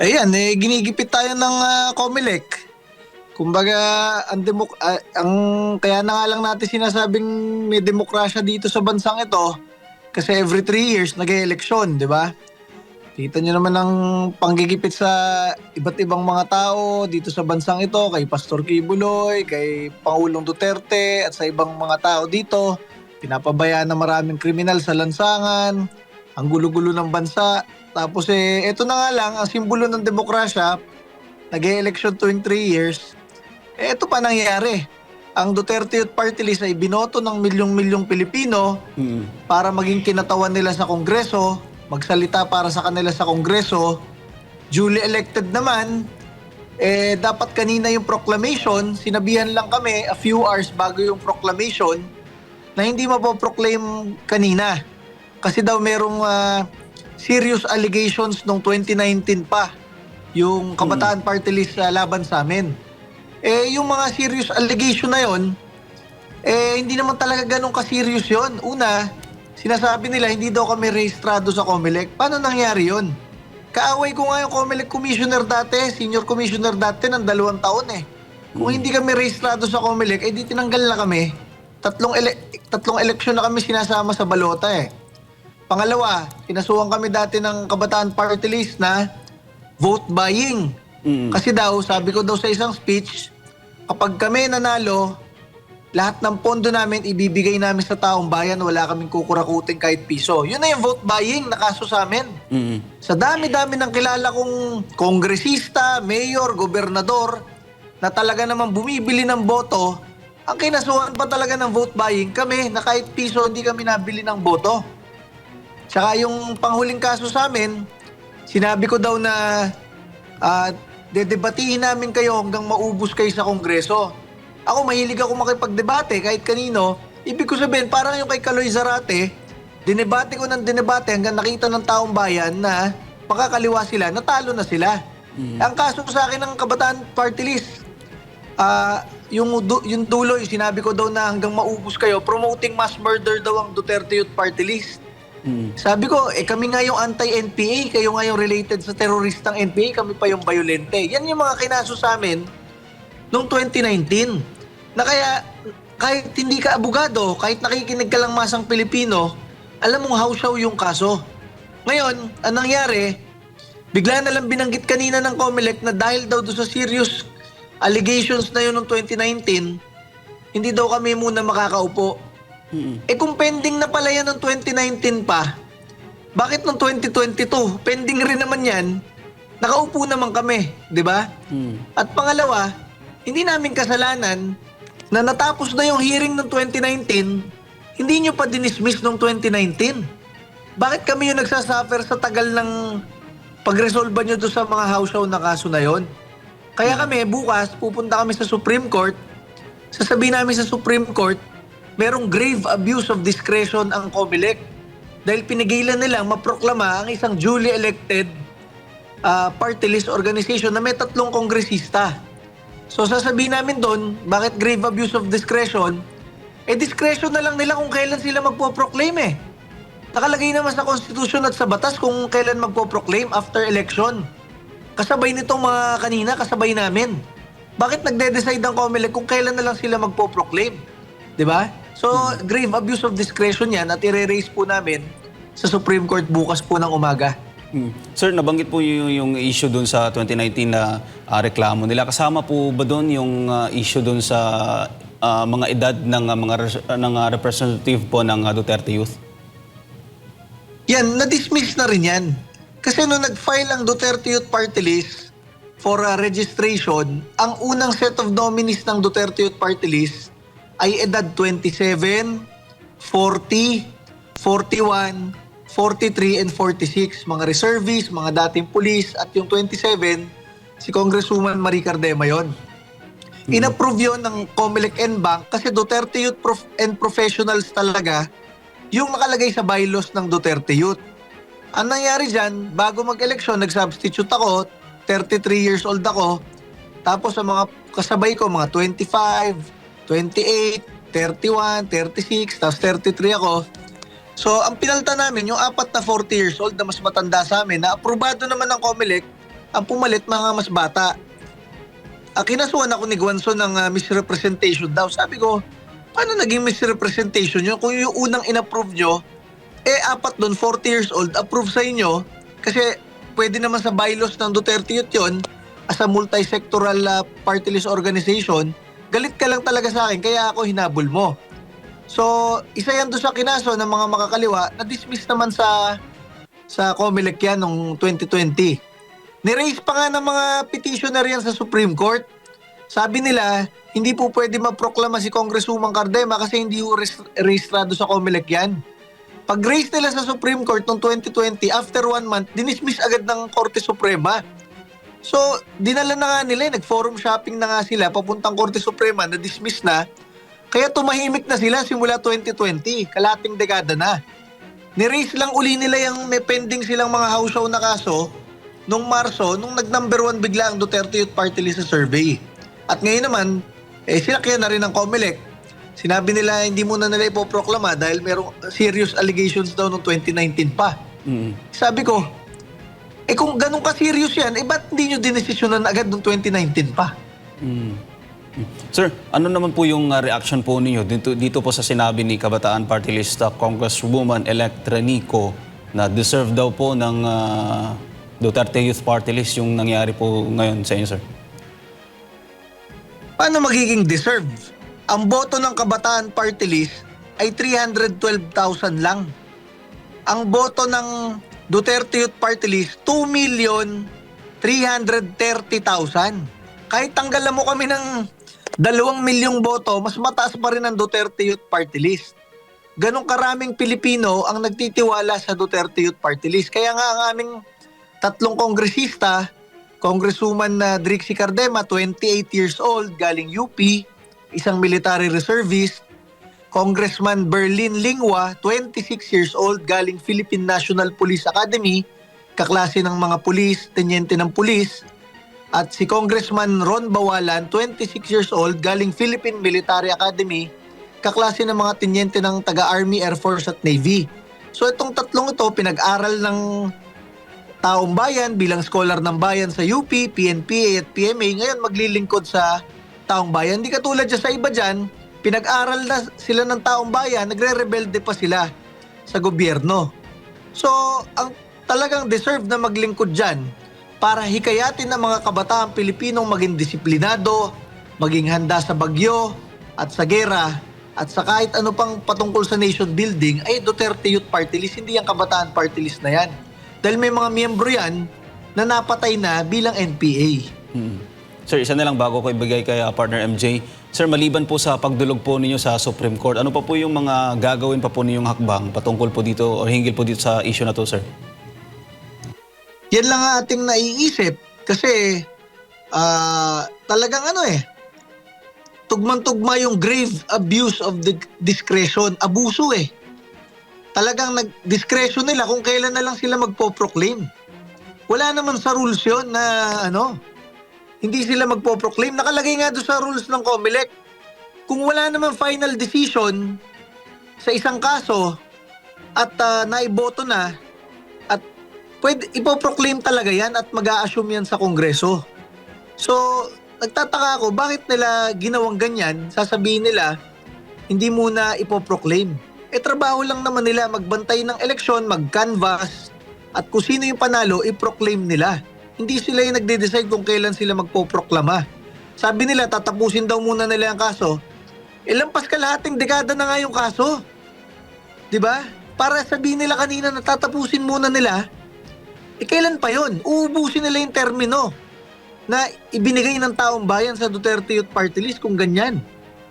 Ayan, ginigipit tayo ng COMELEC. Kumbaga, ang kaya na nga lang natin sinasabing may demokrasya dito sa bansang ito kasi every 3 years nag-eleksyon, di ba? Kita nyo naman ang panggigipit sa iba't ibang mga tao dito sa bansang ito, kay Pastor Kibuloy, kay Pangulong Duterte at sa ibang mga tao dito. Pinapabayaan na maraming kriminal sa lansangan, ang gulo-gulo ng bansa. Tapos eto na nga lang, ang simbolo ng demokrasya, nag-election tuwing 3 years, eto pa nangyayari. Ang Duterte Youth Party List ay binoto ng milyong-milyong Pilipino para maging kinatawan nila sa Kongreso, magsalita para sa kanila sa Kongreso. Duly elected naman, dapat kanina yung proclamation, sinabihan lang kami a few hours bago yung proclamation na hindi mapoproclaim kanina. Kasi daw merong serious allegations nung 2019 pa, yung Kabataan Party List laban sa amin. Yung mga serious allegation na yon, hindi naman talaga ganun ka-serious yun. Una, sinasabi nila hindi daw kami rehistrado sa COMELEC. Paano nangyari yun? Kaaway ko nga yung COMELEC commissioner dati, senior commissioner dati ng 2 taon eh. Kung hindi kami rehistrado sa COMELEC, di tinanggal na kami. Tatlong eleksyon na kami sinasama sa balota eh. Pangalawa, kinasuhan kami dati ng Kabataan Party List na vote buying. Kasi daw, sabi ko daw sa isang speech, kapag kami nanalo, lahat ng pondo namin ibibigay namin sa taong bayan, wala kaming kukurakutin kahit piso. Yun na yung vote buying na kaso sa amin. Sa dami-dami ng kilala kong kongresista, mayor, gobernador, na talaga naman bumibili ng boto, ang kinasuhan pa talaga ng vote buying, kami na kahit piso hindi kami nabili ng boto. Tsaka yung panghuling kaso sa amin, sinabi ko daw na dedebatihin namin kayo hanggang maubos kayo sa Kongreso. Ako, mahilig ako makipagdebate kahit kanino. Ibig ko sabihin, parang yung kay Kaloy Zarate, dinebate ko ng dinebate hanggang nakita ng taong bayan na makakaliwa sila, natalo na sila. Ang kaso sa akin ng Kabataan Party List, yung dulo, yung sinabi ko daw na hanggang maubos kayo, promoting mass murder daw ang Duterte Youth Party List. Sabi ko, kami nga yung anti-NPA, kayo nga yung related sa teroristang NPA, kami pa yung violente. Yan yung mga kinaso sa amin noong 2019. Na kaya, kahit hindi ka abogado, kahit nakikinig ka lang masang Pilipino, alam mong hawsyaw yung kaso. Ngayon, ang nangyari, bigla na lang binanggit kanina ng COMELEC na dahil daw doon sa serious allegations na yun noong 2019, hindi daw kami muna makakaupo. Kung pending na pala yan ng 2019 pa, bakit ng 2022? Pending rin naman yan, nakaupo naman kami, di ba? At pangalawa, hindi namin kasalanan na natapos na yung hearing ng 2019, hindi nyo pa dinismiss ng 2019. Bakit kami yung nagsasuffer sa tagal ng pag-resolve nyo doon sa mga house show na kaso na yon? Kaya kami, bukas, pupunta kami sa Supreme Court, sasabihin namin sa Supreme Court, merong grave abuse of discretion ang COMELEC dahil pinigilan nilang maproklama ang isang duly elected party list organization na may 3 kongresista. So sasabihin namin doon, bakit grave abuse of discretion? Discretion na lang nila kung kailan sila magpo-proclaim eh. Nakalagay naman sa Constitution at sa batas kung kailan magpo-proclaim after election. Kasabay nitong mga kanina, kasabay namin. Bakit nagde-decide ang COMELEC kung kailan na lang sila magpo-proclaim? Diba? So, grave abuse of discretion yan at i-raise po namin sa Supreme Court bukas po ng umaga. Sir, nabanggit po yung issue doon sa 2019 na reklamo nila. Kasama po ba doon yung issue doon sa mga edad ng representative po ng Duterte Youth? Yan, na-dismiss na rin yan. Kasi nung nag-file ang Duterte Youth Party List for registration, ang unang set of nominees ng Duterte Youth Party List ay edad 27, 40, 41, 43, and 46. Mga reservists, mga dating pulis, at yung 27, si Congresswoman Marie Cardema yun. In-approve yun ng COMELEC and Bank kasi Duterte Youth and Professionals talaga yung nakalagay sa bylaws ng Duterte Youth. Ang nangyari dyan, bago mag-eleksyon, nag-substitute ako, 33 years old ako, tapos sa mga kasabay ko, mga 25, 28, 31, 36, tapos 33 ako. So, ang pinalta namin, yung 4 na 40 years old na mas matanda sa amin, na aprobado naman ng COMELEC Ang pumalit, mga mas bata. Kinasuhan ako ni Guanzo ng misrepresentation daw. Sabi ko, paano naging misrepresentation yun? Kung yung unang in-approve nyo, apat doon, 40 years old, approve sa inyo, kasi pwede naman sa bylaws ng Duterte Youth yun, as a multi-sectoral party list organization, galit ka lang talaga sa akin, kaya ako hinabol mo. So, isa yan doon sa kinaso ng mga makakaliwa, na-dismiss naman sa COMELEC yan noong 2020. Niraise pa nga ng mga petitioner yan sa Supreme Court. Sabi nila, hindi po pwede maproklama si Congresswoman Cardema kasi hindi po rehistrado sa COMELEC yan. Pag-raise nila sa Supreme Court noong 2020, after 1 month, dinismiss agad ng Korte Suprema. So, dinala na nga nila, nag-forum shopping na nga sila, papuntang Korte Suprema, na-dismiss na. Kaya tumahimik na sila simula 2020, kalating dekada na. Niraise lang uli nila yung may pending silang mga house show na kaso nung Marso, nung nag-number 1 bigla ang Duterte Youth Party List sa survey. At ngayon naman, sinakyan na rin ng COMELEC. Sinabi nila hindi muna nila ipoproklama dahil merong serious allegations daw noong 2019 pa. Sabi ko, kung ganun ka-serious yan, ba't hindi nyo dinesisyonan agad noong 2019 pa? Sir, ano naman po yung reaction po ninyo dito po sa sinabi ni Kabataan Party List Congresswoman-elect Renico na deserve daw po ng Duterte Youth Party List yung nangyari po ngayon sa inyo, sir? Paano magiging deserve? Ang boto ng Kabataan Party List ay 312,000 lang. Ang boto ng Duterte Youth Party List, 2,330,000. Kahit tanggalan mo kami ng 2 milyong boto, mas mataas pa rin ang Duterte Youth Party List. Ganong karaming Pilipino ang nagtitiwala sa Duterte Youth Party List. Kaya nga ang aming 3 kongresista, Congresswoman Drixie Cardema, 28 years old, galing UP, isang military reservist. Congressman Berlin Lingwa, 26 years old, galing Philippine National Police Academy, kaklase ng mga pulis, tenyente ng pulis. At si Congressman Ron Bawalan, 26 years old, galing Philippine Military Academy, kaklase ng mga tenyente ng taga-Army, Air Force at Navy. So itong 3 ito, pinag-aral ng taong bayan bilang scholar ng bayan sa UP, PNPA at PMA. Ngayon maglilingkod sa taong bayan. Hindi katulad sa iba dyan, pinag-aral na sila ng taong bayan, nagre-rebelde pa sila sa gobyerno. So, ang talagang deserve na maglingkod dyan para hikayatin ng mga kabataang Pilipinong maging disiplinado, maging handa sa bagyo at sa gera at sa kahit ano pang patungkol sa nation building, ay Duterte Youth Party List, hindi yung Kabataan Party List na yan. Dahil may mga miyembro yan na napatay na bilang NPA. Sir, isa na lang bago ko ibigay kay partner MJ. Sir, maliban po sa pagdulog po ninyo sa Supreme Court, ano pa po yung mga gagawin pa po ninyong hakbang patungkol po dito o hinggil po dito sa issue na to, sir? Yan lang ang ating naiisip kasi talagang tugmang-tugma yung grave abuse of the discretion, abuso Talagang discretion nila kung kailan na lang sila magpo-proclaim. Wala naman sa rules yun na hindi sila magpo-proclaim. Nakalagay nga doon sa rules ng COMELEC. Kung wala naman final decision sa isang kaso at naiboto na at pwede ipo-proclaim talaga yan at mag-a-assume yan sa Kongreso. So, nagtataka ako bakit nila ginawang ganyan, sasabihin nila hindi muna ipo-proclaim. Trabaho lang naman nila magbantay ng eleksyon, mag-canvas at kung sino yung panalo, i-proclaim nila. Hindi sila yung nagde-decide kung kailan sila magpo-proklama. Sabi nila, tatapusin daw muna nila ang kaso. Lampas kalahating dekada na nga yung kaso. Diba? Para sabihin nila kanina na tatapusin muna nila, kailan pa yun? Uubusin nila yung termino na ibinigay ng taong bayan sa Duterte Youth Party List kung ganyan.